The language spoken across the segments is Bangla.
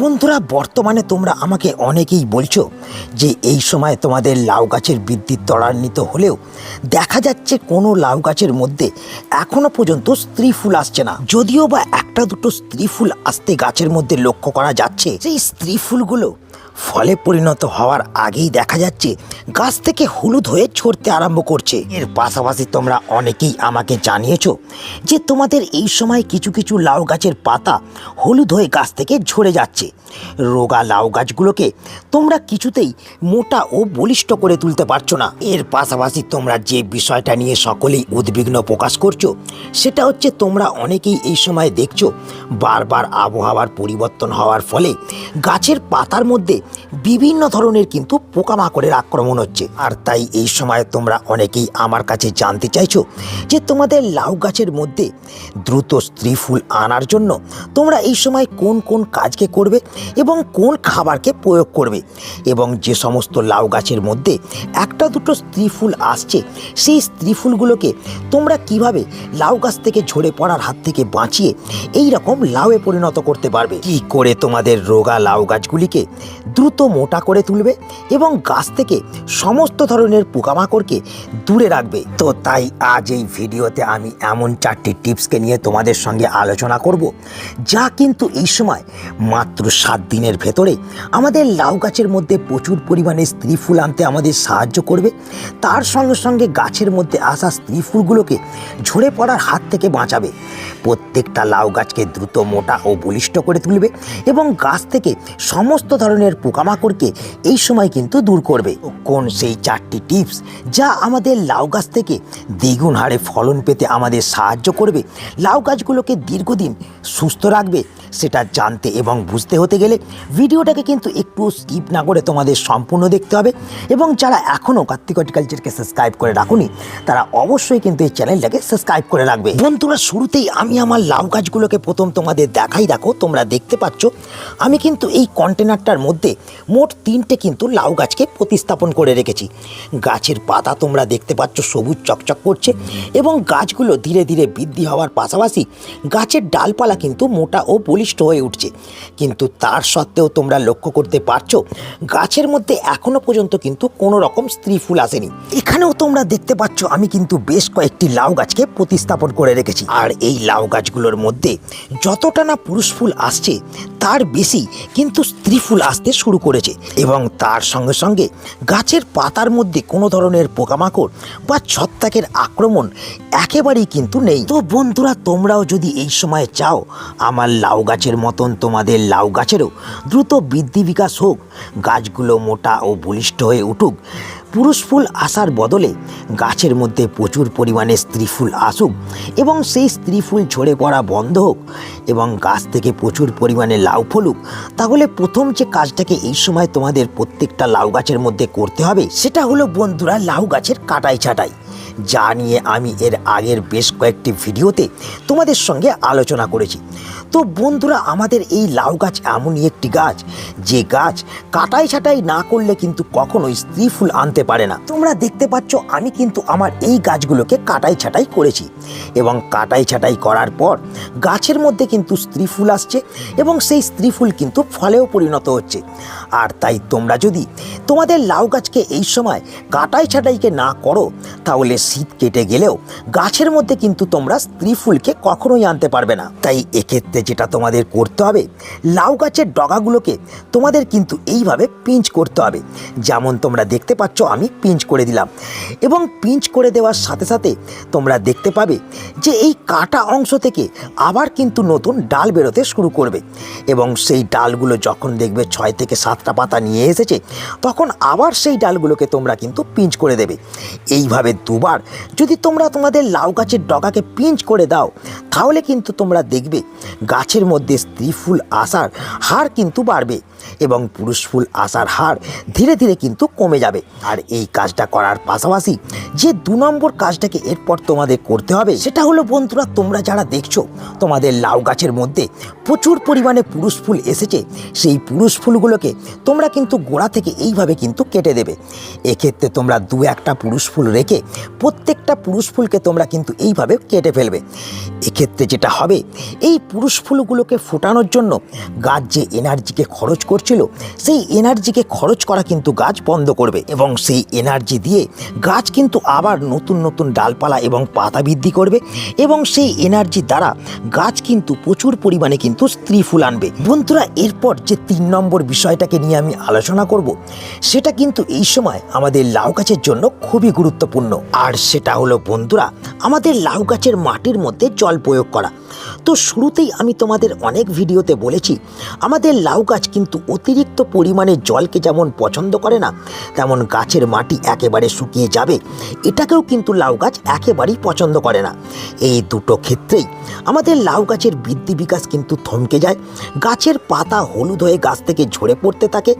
বন্ধুরা, বর্তমানে তোমরা আমাকে অনেকেই বলছো যে এই সময় তোমাদের লাউ গাছের বৃদ্ধি ত্বরান্বিত হলেও দেখা যাচ্ছে কোনো লাউ গাছের মধ্যে এখনো পর্যন্ত স্ত্রী ফুল আসছে না। যদিও বা একটা দুটো স্ত্রী ফুল আসতে গাছের মধ্যে লক্ষ্য করা যাচ্ছে, সেই স্ত্রী ফুলগুলো ফলে পরিণত হওয়ার আগেই দেখা যাচ্ছে গাছ থেকে হলুদ হয়ে ঝরতে আরম্ভ করছে। এর পাশাপাশি তোমরা অনেকেই আমাকে জানিয়েছো যে তোমাদের এই সময় কিছু কিছু লাউ গাছের পাতা হলুদ হয়ে গাছ থেকে ঝরে যাচ্ছে। রোগা লাউ গাছগুলোকে তোমরা কিছুতেই মোটা ও বলিষ্ঠ করে তুলতে পারছো না। এর পাশাপাশি তোমরা যে বিষয়টা নিয়ে সকলেই উদ্বিগ্ন প্রকাশ করছো সেটা হচ্ছে তোমরা অনেকেই এই সময় দেখছো বারবার আবহাওয়ার পরিবর্তন হওয়ার ফলে গাছের পাতার মধ্যে বিভিন্ন ধরনের কিন্তু পোকামাকড়ের আক্রমণ হচ্ছে। আর তাই এই সময় তোমরা অনেকেই আমার কাছে জানতে চাইছো যে তোমাদের লাউ গাছের মধ্যে দ্রুত স্ত্রী ফুল আনার জন্য তোমরা এই সময় কোন কোন কাজকে করবে এবং কোন খাবারকে প্রয়োগ করবে, এবং যে সমস্ত লাউ গাছের মধ্যে একটা দুটো স্ত্রী ফুল আসছে সেই স্ত্রী ফুলগুলোকে তোমরা কিভাবে লাউ গাছ থেকে ঝরে পড়ার হাত থেকে বাঁচিয়ে এই রকম লাউয়ে পরিণত করতে পারবে, কি করে তোমাদের রোগা লাউ গাছগুলিকে দ্রুত মোটা করে তুলবে এবং গাছ থেকে সমস্ত ধরনের পোকামাকড়কে দূরে রাখবে। তো তাই আজ এই ভিডিওতে আমি এমন 4টি টিপসকে নিয়ে তোমাদের সঙ্গে আলোচনা করব, যা কিন্তু এই সময় মাত্র 7 দিনের ভেতরে আমাদের লাউ গাছের মধ্যে প্রচুর পরিমাণে স্ত্রী ফুল আনতে আমাদের সাহায্য করবে। তার সঙ্গে সঙ্গে গাছের মধ্যে আসা স্ত্রী ফুলগুলোকে ঝরে পড়ার হাত থেকে বাঁচাবে, প্রত্যেকটা লাউ গাছকে দ্রুত মোটা ও বলিষ্ঠ করে তুলবে এবং গাছ থেকে সমস্ত ধরনের পোকামাকড়কে এই সময় কিন্তু দূর করবে। কোন সেই 4টি টিপস যা আমাদের লাউ গাছ থেকে দ্বিগুণ হারে ফলন পেতে আমাদের সাহায্য করবে, লাউ গাছগুলোকে দীর্ঘদিন সুস্থ রাখবে, সেটা জানতে এবং বুঝতে হতে গেলে ভিডিওটাকে কিন্তু একটু স্কিপ না করে তোমাদের সম্পূর্ণ দেখতে হবে। এবং যারা এখনও কার্তিক হর্টিকালচারকে সাবস্ক্রাইব করে রাখুনি তারা অবশ্যই কিন্তু এই চ্যানেলটাকে সাবস্ক্রাইব করে রাখবে। বন্ধুরা, শুরুতেই আমি আমার লাউ গাছগুলোকে প্রথম তোমাদের দেখাই। দেখো, তোমরা দেখতে পাচ্ছ আমি কিন্তু এই কন্টেনারটার মধ্যে মোট 3টে কিন্তু লাউ গাছকে প্রতিস্থাপন করে রেখেছি। গাছের পাতা তোমরা দেখতে পাচ্ছ সবুজ চকচক করছে এবং গাছগুলো ধীরে ধীরে বৃদ্ধি হওয়ার পাশাপাশি গাছের ডালপালা কিন্তু মোটা ও বলিষ্ঠ হয়ে উঠছে। কিন্তু তার সত্ত্বেও তোমরা লক্ষ্য করতে পারছো গাছের মধ্যে এখনো পর্যন্ত কিন্তু কোনো রকম স্ত্রী ফুল আসেনি। এখানেও তোমরা দেখতে পাচ্ছ আমি কিন্তু বেশ কয়েকটি লাউ গাছকে প্রতিস্থাপন করে রেখেছি। আর এই লাউ গাছগুলোর মধ্যে যতটা না পুরুষ ফুল আসছে তার বেশি কিন্তু স্ত্রী ফুল আসতে শুরু করেছে, এবং তার সঙ্গে সঙ্গে গাছের পাতার মধ্যে কোনো ধরনের পোকামাকড় বা ছত্রাকের আক্রমণ একেবারেই কিন্তু নেই। তো বন্ধুরা, তোমরাও যদি এই সময় চাও আমার লাউ গাছের মতন তোমাদের লাউ গাছেরও দ্রুত বৃদ্ধি বিকাশ হোক, গাছগুলো মোটা ও বলিষ্ঠ হয়ে উঠুক, পুরুষ ফুল আসার বদলে গাছের মধ্যে প্রচুর পরিমাণে স্ত্রী ফুল আসুক এবং সেই স্ত্রী ফুল ঝরে পড়া বন্ধ হোক এবং গাছ থেকে প্রচুর পরিমাণে লাউ ফলুক, তাহলে প্রথম যে কাজটাকে এই সময় তোমাদের প্রত্যেকটা লাউ গাছের মধ্যে করতে হবে সেটা হলো বন্ধুরা লাউ গাছের কাটাই ছাঁটাই, যা নিয়ে আমি এর আগের বেশ কয়েকটি ভিডিওতে তোমাদের সঙ্গে আলোচনা করেছি। তো বন্ধুরা, আমাদের এই লাউ গাছ এমনই একটি গাছ যে গাছ কাটাই ছাঁটাই না করলে কিন্তু কখনোই স্ত্রী ফুল আনতে পারে না। তোমরা দেখতে পাচ্ছ আমি কিন্তু আমার এই গাছগুলোকে কাটাই ছাঁটাই করেছি এবং কাটাই ছাঁটাই করার পর গাছের মধ্যে কিন্তু স্ত্রী ফুল আসছে এবং সেই স্ত্রী ফুল কিন্তু ফলেও পরিণত হচ্ছে। আর তাই তোমরা যদি তোমাদের লাউ গাছকে এই সময় কাটাই ছাঁটাইকে না করো তাহলে শীত কেটে গেলেও গাছের মধ্যে কিন্তু তোমরা স্ত্রী ফুলকে কখনোই আনতে পারবে না। তাই এক্ষেত্রে যেটা তোমাদের করতে হবে, লাউ গাছের ডগাগুলোকে তোমাদের কিন্তু এইভাবে পিঞ্চ করতে হবে, যেমন তোমরা দেখতে পাচ্ছ আমি পিঞ্চ করে দিলাম, এবং পিঞ্চ করে দেওয়ার সাথে সাথে তোমরা দেখতে পাবে যে এই কাটা অংশ থেকে আবার কিন্তু নতুন ডাল বেরোতে শুরু করবে, এবং সেই ডালগুলো যখন দেখবে 6 থেকে 7টা পাতা নিয়ে এসেছে তখন আবার সেই ডালগুলোকে তোমরা কিন্তু পিঞ্চ করে দেবে। এইভাবে দুবার যদি তোমরা তোমাদের লাউ গাছের ডগাকে পিঞ্চ করে দাও তাহলে কিন্তু তোমরা দেখবে গাছের মধ্যে স্ত্রী ফুল আসার হার কিন্তু বাড়বে এবং পুরুষ ফুল আসার হার ধীরে ধীরে কিন্তু কমে যাবে। আর এই কাজটা করার পাশাপাশি যে 2 নম্বর কাজটাকে এরপর তোমাদের করতে হবে সেটা হলো বন্ধুরা, তোমরা যারা দেখছো তোমাদের লাউ গাছের মধ্যে প্রচুর পরিমাণে পুরুষ ফুল এসেছে, সেই পুরুষ ফুলগুলোকে তোমরা কিন্তু গোড়া থেকে এইভাবে কিন্তু কেটে দেবে। এক্ষেত্রে তোমরা 2-1টা পুরুষ ফুল রেখে প্রত্যেকটা পুরুষ ফুলকে তোমরা কিন্তু এইভাবে কেটে ফেলবে। এক্ষেত্রে যেটা হবে, এই পুরুষ ফুলগুলোকে ফোটানোর জন্য গাছ যে এনার্জিকে খরচ করছিল সেই এনার্জিকে খরচ করা কিন্তু গাছ বন্ধ করবে এবং সেই এনার্জি দিয়ে গাছ কিন্তু আবার নতুন নতুন ডালপালা এবং পাতা বৃদ্ধি করবে এবং সেই এনার্জি দ্বারা গাছ কিন্তু প্রচুর পরিমাণে কিন্তু স্ত্রী ফুল আনবে। বন্ধুরা, এরপর যে 3 নম্বর বিষয়টাকে নিয়ে আমি আলোচনা করব সেটা কিন্তু এই সময় আমাদের লাউ গাছের জন্য খুবই গুরুত্বপূর্ণ, আর সেটা হলো বন্ধুরা আমাদের লাউ গাছের মাটির মধ্যে জল প্রয়োগ করা। তো শুরুতেই আমি তোমাদের অনেক ভিডিওতে বলেছি আমাদের লাউ গাছ কিন্তু অতিরিক্ত পরিমাণে জলকে যেমন পছন্দ করে না, তেমন গাছের মাটি একেবারে শুকিয়ে যাবে এটাকেও কিন্তু লাউ গাছ একেবারেই পছন্দ করে না। এই দুটো ক্ষেত্রেই আমাদের লাউ গাছের বৃদ্ধি বিকাশ কিন্তু থমকে যায়, গাছের পাতা হলুদ হয়ে গাছ থেকে ঝরে পড়তে থাকে,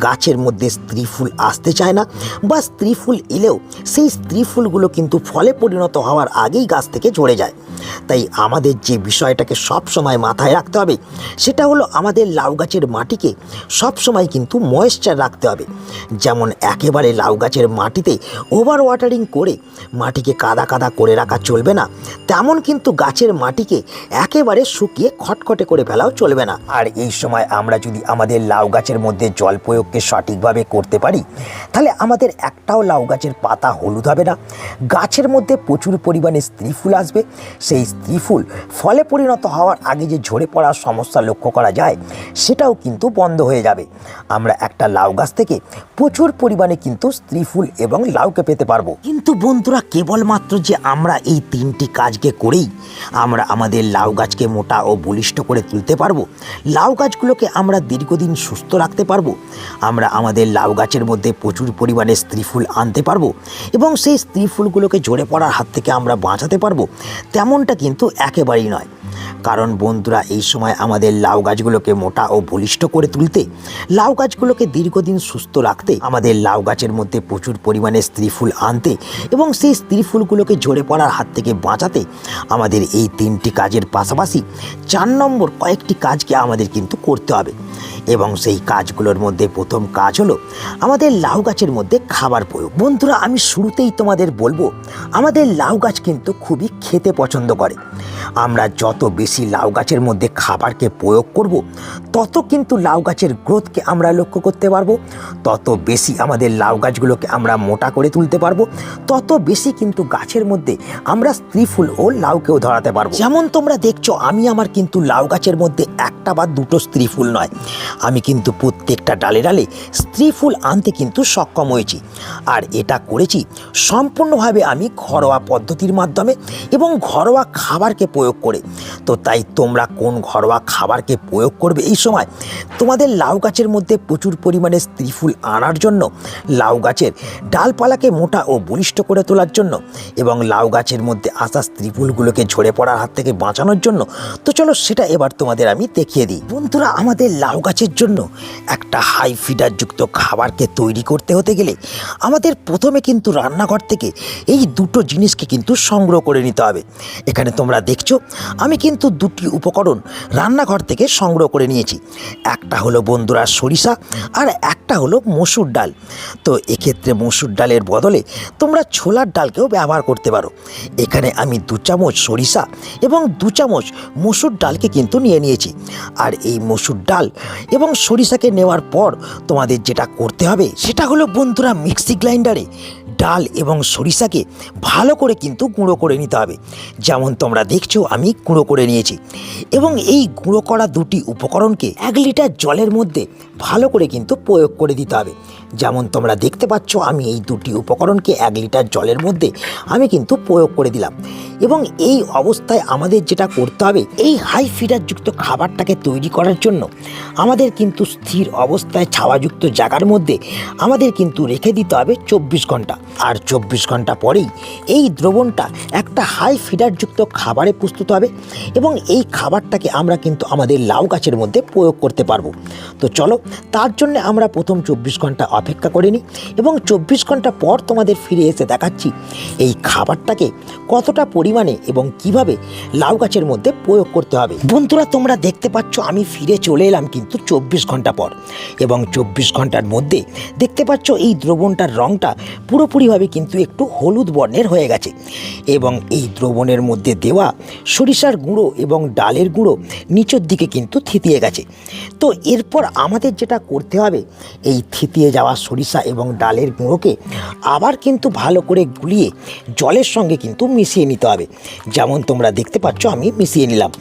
গাছের মধ্যে স্ত্রী ফুল আসতে চায় না, বা স্ত্রী ফুল এলেও সেই স্ত্রী ফুলগুলো কিন্তু ফলে পরিণত হওয়ার আগেই গাছ থেকে ঝরে যায়। তাই আমাদের যে বিষয়টাকে সব সময় মাথায় রাখতে হবে সেটা হলো আমাদের লাউ গাছের মাটিকে সব সময় কিন্তু ময়েশ্চার রাখতে হবে। যেমন একেবারে লাউ গাছের মাটিতে ওভার ওয়াটারিং করে মাটিকে কাদা কাদা করে রাখা চলবে না, তেমন কিন্তু গাছের মাটিকে একেবারে শুকিয়ে খটখটে করে ফেলাও চলবে না। আর এই সময় আমরা যদি আমাদের লাউ গাছের মধ্যে জল প্রয়োগকে সঠিকভাবে করতে পারি তাহলে আমাদের একটাও লাউ গাছের পাতা হলুদ হবে না, গাছের মধ্যে প্রচুর পরিমাণে স্ত্রী ফুল আসবে, সেই স্ত্রী ফুল ফলে পরিণত হওয়ার আগে যে ঝরে পড়ার সমস্যা লক্ষ্য করা যায় সেটাও কিন্তু বন্ধ হয়ে যাবে। আমরা একটা লাউ গাছ থেকে প্রচুর পরিমাণে কিন্তু স্ত্রী ফুল এবং লাউকে পেতে পারবো। কিন্তু বন্ধুরা, কেবলমাত্র যে আমরা এই 3টি কাজকে করেই আমরা আমাদের লাউ গাছকে মোটা ও বলিষ্ঠ করে তুলতে পারবো, লাউ গাছগুলোকে আমরা দীর্ঘদিন সুস্থ রাখতে পারবো, আমরা আমাদের লাউ গাছের মধ্যে প্রচুর পরিমাণে স্ত্রী ফুল আনতে পারবো এবং সেই স্ত্রী ফুলগুলোকে ঝরে পড়ার হাত থেকে আমরা বাঁচাতে পারবো, তেমনটা কিন্তু একেবারেই নয়। কারণ বন্ধুরা, এই সময় আমাদের লাউ গাছগুলোকে মোটা ও বলিষ্ঠ করে তুলতে, লাউ গাছগুলোকে দীর্ঘদিন সুস্থ রাখতে, আমাদের লাউ গাছের মধ্যে প্রচুর পরিমাণে স্ত্রী ফুল আনতে এবং সেই স্ত্রী ফুলগুলোকে ঝরে পড়ার হাত থেকে বাঁচাতে আমাদের এই 3টি কাজের পাশাপাশি 4 নম্বর কয়েকটি কাজকে আমাদের কিন্তু করতে হবে। এবং সেই কাজগুলোর মধ্যে প্রথম কাজ হলো আমাদের লাউ গাছের মধ্যে খাবার প্রয়োগ। বন্ধুরা, আমি শুরুতেই তোমাদের বলবো আমাদের লাউ গাছ কিন্তু খুবই খেতে পছন্দ করে। আমরা যত বেশি লাউ গাছের মধ্যে খাবারকে প্রয়োগ করব তত কিন্তু লাউ গাছের গ্রোথকে আমরা লক্ষ্য করতে পারবো, তত বেশি আমাদের লাউ গাছগুলোকে আমরা মোটা করে তুলতে পারবো, তত বেশি কিন্তু গাছের মধ্যে আমরা স্ত্রী ফুল ও লাউকেও ধরাতে পারবো। যেমন তোমরা দেখছো আমি আমার কিন্তু লাউ গাছের মধ্যে 1টা বা 2টো স্ত্রী ফুল নয়, আমি কিন্তু প্রত্যেকটা ডালে ডালে স্ত্রী ফুল আনতে কিন্তু সক্ষম হয়েছি। আর এটা করেছি সম্পূর্ণভাবে আমি ঘরোয়া পদ্ধতির মাধ্যমে এবং ঘরোয়া খাবারকে প্রয়োগ করে। তো তাই তোমরা কোন ঘরোয়া খাবারকে প্রয়োগ করবে এই সময় তোমাদের লাউ গাছের মধ্যে প্রচুর পরিমাণে স্ত্রী ফুল আনার জন্য, লাউ গাছের ডালপালাকে মোটা ও বলিষ্ঠ করে তোলার জন্য এবং লাউ গাছের মধ্যে আসা স্ত্রী ফুলগুলোকে ঝরে পড়ার হাত থেকে বাঁচানোর জন্য। তো চলো সেটা এবার তোমাদের আমি দেখিয়ে দিই। বন্ধুরা, আমাদের লাউ গাছের জন্য একটা হাই ফিডারযুক্ত খাবারকে তৈরি করতে হতে গেলে আমাদের প্রথমে কিন্তু রান্নাঘর থেকে এই 2টো জিনিসকে কিন্তু সংগ্রহ করে নিতে হবে। এখানে তোমরা দেখছো আমি কিন্তু 2টি উপকরণ রান্নাঘর থেকে সংগ্রহ করে নিয়েছি। একটা হলো বন্ধুরা সরিষা আর একটা হলো মসুর ডাল। তো এক্ষেত্রে মসুর ডালের বদলে তোমরা ছোলার ডালকেও ব্যবহার করতে পারো। এখানে আমি 2 চামচ সরিষা এবং 2 চামচ মসুর ডালকে কিন্তু নিয়ে নিয়েছি। আর এই মসুর ডাল এবং সরিষাকে নেওয়ার পর তোমাদের যেটা করতে হবে সেটা হলো বন্ধুরা মিক্সি গ্রাইন্ডারে ডাল এবং সরিষাকে ভালো করে কিন্তু গুঁড়ো করে নিতে হবে। যেমন তোমরা দেখছো আমি গুঁড়ো করে নিয়েছি এবং এই গুঁড়ো করা 2টি উপকরণকে 1 লিটার জলের মধ্যে ভালো করে কিন্তু প্রয়োগ করে দিতে হবে। যেমন তোমরা দেখতে পাচ্ছ আমি এই 2টি উপকরণকে 1 লিটার জলের মধ্যে আমি কিন্তু প্রয়োগ করে দিলাম। এবং এই অবস্থায় আমাদের যেটা করতে হবে, এই হাই ফিডারযুক্ত খাবারটাকে তৈরি করার জন্য আমাদের কিন্তু স্থির অবস্থায় ছাওয়াযুক্ত জায়গার মধ্যে আমাদের কিন্তু রেখে দিতে হবে 24 ঘন্টা। আর 24 ঘন্টা পরেই এই দ্রবণটা একটা হাই ফিডারযুক্ত খাবারে প্রস্তুত হবে এবং এই খাবারটাকে আমরা কিন্তু আমাদের লাউ গাছের মধ্যে প্রয়োগ করতে পারবো। তো চলো তার জন্য আমরা প্রথম 24 ঘন্টা অপেক্ষা করে নিই এবং 24 ঘন্টা পর তোমাদের ফিরে এসে দেখাচ্ছি এই খাবারটাকে কতটা পরিমাণে এবং কিভাবে লাউ গাছের মধ্যে প্রয়োগ করতে হবে। বন্ধুরা, তোমরা দেখতে পাচ্ছ আমি ফিরে চলে এলাম কিন্তু 24 ঘন্টা পর এবং 24 ঘন্টার মধ্যে দেখতে পাচ্ছ এই দ্রবণটার রঙটা পুরোপুরিভাবে কিন্তু একটু হলুদ বর্ণের হয়ে গেছে এবং এই দ্রবণের মধ্যে দেওয়া সরিষার গুঁড়ো এবং ডালের গুঁড়ো নিচের দিকে কিন্তু থিতিয়ে গেছে। তো এরপর আমাদের যেটা করতে হবে, এই থিতিয়ে যাওয়া সরিষা এবং ডালের গুঁড়োকে আবার কিন্তু ভালো করে গুলিয়ে জলের সঙ্গে কিন্তু মিশিয়ে নিতে হবে। যেমন তোমরা দেখতে পাচ্ছ আমি মিশিয়ে নিলাম।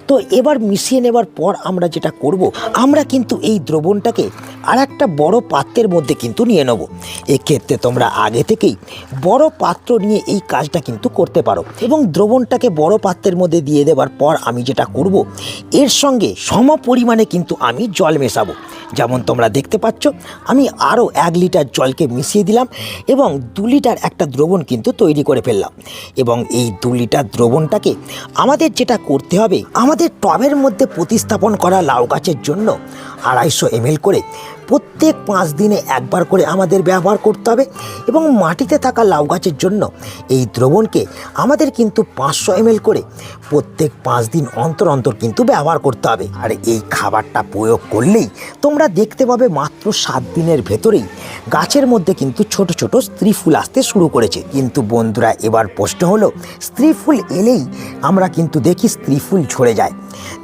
তো এবার মিশিয়ে নেবার পর আমরা যেটা করব, আমরা কিন্তু এই দ্রবণটাকে আর একটা বড় পাত্রের মধ্যে কিন্তু নিয়ে নেব। এক্ষেত্রে তোমরা আগে থেকেই বড় পাত্র নিয়ে এই কাজটা কিন্তু করতে পারো এবং দ্রবণটাকে বড় পাত্রের মধ্যে দিয়ে দেওয়ার পর আমি যেটা করব, এর সঙ্গে সম পরিমাণে কিন্তু আমি জল মেশাবো। যেমন তোমরা দেখতে পাচ্ছ আমি আরও 1 লিটার জলকে মিশিয়ে দিলাম এবং 2 লিটার একটা দ্রবণ কিন্তু তৈরি করে ফেললাম এবং এই 2 লিটার দ্রবণটাকে আমাদের যেটা করতে হবে, আমাদের টবের মধ্যে প্রতিস্থাপন করা লাউ গাছের জন্য 250 ml করে প্রত্যেক 5 দিনে একবার করে আমাদের ব্যবহার করতে হবে এবং মাটিতে থাকা লাউ গাছের জন্য এই দ্রবণকে আমাদের কিন্তু 500 ml করে প্রত্যেক 5 দিন অন্তর অন্তর কিন্তু ব্যবহার করতে হবে। আর এই খাবারটা প্রয়োগ করলেই তোমরা দেখতে পাবে মাত্র 7 দিনের ভেতরেই গাছের মধ্যে কিন্তু ছোট ছোট স্ত্রী ফুল আসতে শুরু করেছে। কিন্তু বন্ধুরা, এবার প্রশ্ন হলো, স্ত্রী ফুল এলেই আমরা কিন্তু দেখি স্ত্রী ফুল ঝরে যায়।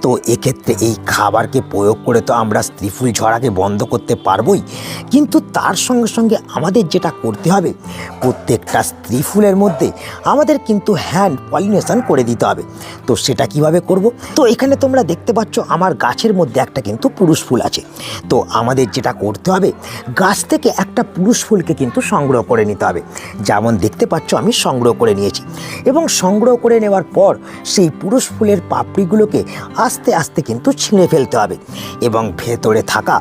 তো এক্ষেত্রে এই খাবারকে প্রয়োগ করে তো আমরা স্ত্রী ফুল ঝরাকে বন্ধ করতে পারবোই, কিন্তু তার সঙ্গে সঙ্গে আমাদের যেটা করতে হবে, প্রত্যেকটা স্ত্রী ফুলের মধ্যে আমাদের কিন্তু হ্যান্ড পলিনেশন করে দিতে হবে। তো সেটা কিভাবে করব? তো এখানে তোমরা দেখতে পাচ্ছ আমার গাছের মধ্যে একটা কিন্তু পুরুষ ফুল আছে। তো আমাদের যেটা করতে হবে, গাছ থেকে একটা পুরুষ ফুলকে কিন্তু সংগ্রহ করে নিতে হবে। যেমন দেখতে পাচ্ছ আমি সংগ্রহ করে নিয়েছি এবং সংগ্রহ করে নেওয়ার পর সেই পুরুষ ফুলের পাপড়িগুলোকে আস্তে আস্তে কিন্তু ছিঁড়ে ফেলতে হবে এবং ভেতরে থাকা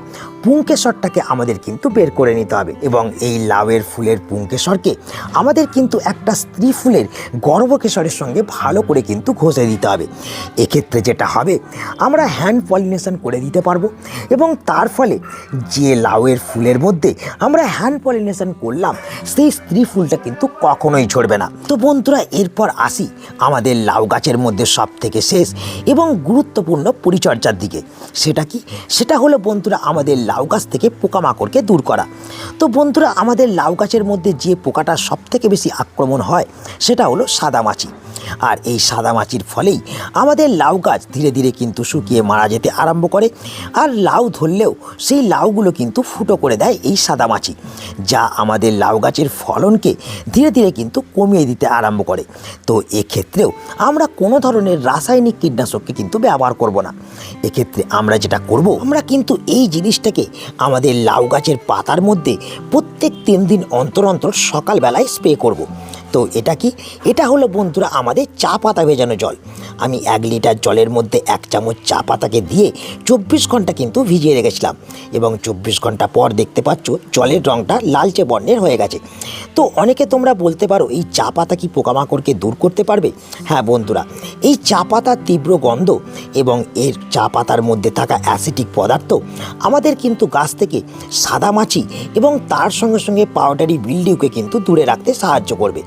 পুংকেশরটাকে আমাদের কিন্তু বের করে নিতে হবে এবং এই লাউয়ের ফুলের পুংকেশরকে আমাদের কিন্তু একটা স্ত্রী ফুলের গর্ভকেশরের সঙ্গে ভালো করে কিন্তু ঘষে দিতে হবে। এক্ষেত্রে যেটা হবে, আমরা হ্যান্ড পলিনেশন করে দিতে পারবো এবং তার ফলে যে লাউয়ের ফুলের মধ্যে আমরা হ্যান্ড পলিনেশন করলাম সেই স্ত্রী ফুলটা কিন্তু কখনোই ঝরবে না। তো বন্ধুরা, এরপর আসি আমাদের লাউ গাছের মধ্যে সব থেকে শেষ এবং গুরুত্বপূর্ণ পরিচর্যার দিকে। সেটা কি? সেটা হলো বন্ধুরা আমাদের লাউ গাছ থেকে পোকামাকড়কে দূর করা। তো বন্ধুরা, আমাদের লাউ গাছের মধ্যে যে পোকাটা সব থেকে বেশি আক্রমণ হয় সেটা হলো সাদামাছি। আর এই সাদামাছির ফলেই আমাদের লাউ গাছ ধীরে ধীরে কিন্তু শুকিয়ে মারা যেতে আরম্ভ করে আর লাউ ধরলেও সেই লাউগুলো কিন্তু ফুটো করে দেয় এই সাদামাছি, যা আমাদের লাউ গাছের ফলনকে ধীরে ধীরে কিন্তু কমিয়ে দিতে আরম্ভ করে। তো এক্ষেত্রেও আমরা কোনো ধরনের রাসায়নিক কীটনাশককে কিন্তু ব্যবহার করব না। এক্ষেত্রে আমরা যেটা করব, আমরা কিন্তু এই জিনিসটাকে আমাদের লাউ গাছের পাতার মধ্যে প্রত্যেক 3 দিন অন্তর অন্তর সকালবেলায় স্প্রে করব। তো এটা কি? এটা হলো বন্ধুরা আমাদের চা পাতা ভেজানো জল। আমি 1 লিটার জলের মধ্যে 1 চামচ চা পাতাকে দিয়ে 24 ঘন্টা কিন্তু ভিজিয়ে রেখেছিলাম এবং 24 ঘন্টা পর দেখতে পাচ্ছ জলের রঙটা লালচে বর্ণের হয়ে গেছে। তো অনেকে তোমরা বলতে পারো, এই চা পাতা কি পোকামাকড়কে দূর করতে পারবে? হ্যাঁ বন্ধুরা, এই চা পাতার তীব্র গন্ধ এবং এর চা পাতার মধ্যে থাকা অ্যাসিডিক পদার্থ আমাদের কিন্তু গাছ থেকে সাদামাছি এবং তার সঙ্গে সঙ্গে পাউডারি মিলডিউকে কিন্তু দূরে রাখতে সাহায্য করবে।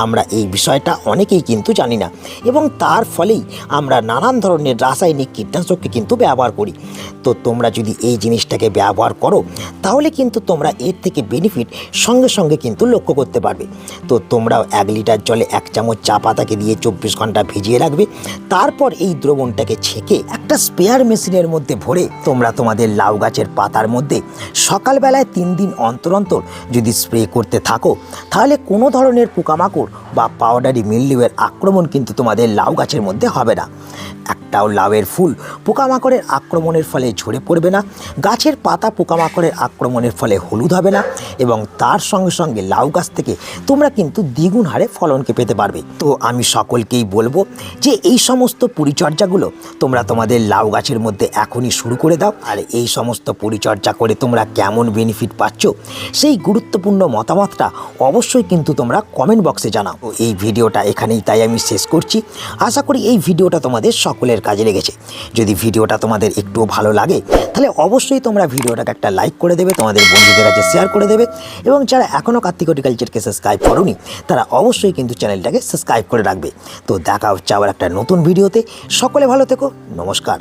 আমরা এই বিষয়টা অনেকেই কিন্তু জানি না এবং তার ফলেই আমরা নানান ধরনের রাসায়নিক কীটনাশককে কিন্তু ব্যবহার করি। তো তোমরা যদি এই জিনিসটাকে ব্যবহার করো তাহলে কিন্তু তোমরা এর থেকে বেনিফিট সঙ্গে সঙ্গে কিন্তু লক্ষ্য করতে পারবে। তো তোমরাও 1 লিটার জলে 1 চামচ চা পাতাকে দিয়ে 24 ঘন্টা ভিজিয়ে রাখবে। তারপর এই দ্রবণটাকে ছেঁকে একটা স্প্রেয়ার মেশিনের মধ্যে ভরে তোমরা তোমাদের লাউ গাছের পাতার মধ্যে সকালবেলায় 3 দিন অন্তর অন্তর যদি স্প্রে করতে থাকো, তাহলে কোনো ধরনের পোকা পোকামাকড় বা পাউডারি মিলডিউয়ের আক্রমণ কিন্তু তোমাদের লাউ গাছের মধ্যে হবে না। একটাও লাউয়ের ফুল পোকামাকড়ের আক্রমণের ফলে ঝরে পড়বে না, গাছের পাতা পোকামাকড়ের আক্রমণের ফলে হলুদ হবে না, এবং তার সঙ্গে সঙ্গে লাউ গাছ থেকে তোমরা কিন্তু দ্বিগুণ হারে ফলনকে পেতে পারবে। তো আমি সকলকেই বলবো যে এই সমস্ত পরিচর্যাগুলো তোমরা তোমাদের লাউ গাছের মধ্যে এখনই শুরু করে দাও। আর এই সমস্ত পরিচর্যা করে তোমরা কেমন বেনিফিট পাচ্ছ সেই গুরুত্বপূর্ণ মতামতটা অবশ্যই কিন্তু তোমরা কমেন্ট বক্সে জানাও। এই ভিডিওটা এখানেই তাই আমি শেষ করছি। আশা করি এই ভিডিওটা তোমাদের সকলের কাজে লেগেছে। যদি ভিডিওটা তোমাদের একটুও ভালো লাগে তাহলে অবশ্যই তোমরা ভিডিওটাকে একটা লাইক করে দেবে, তোমাদের বন্ধুদের কাছে শেয়ার করে দেবে, এবং যারা এখনও কার্তিক হর্টিকালচারকে সাবস্ক্রাইব করোনি তারা অবশ্যই কিন্তু চ্যানেলটাকে সাবস্ক্রাইব করে রাখবে। তো দেখা হচ্ছে আবার একটা নতুন ভিডিওতে। সকলে ভালো থেকো, নমস্কার।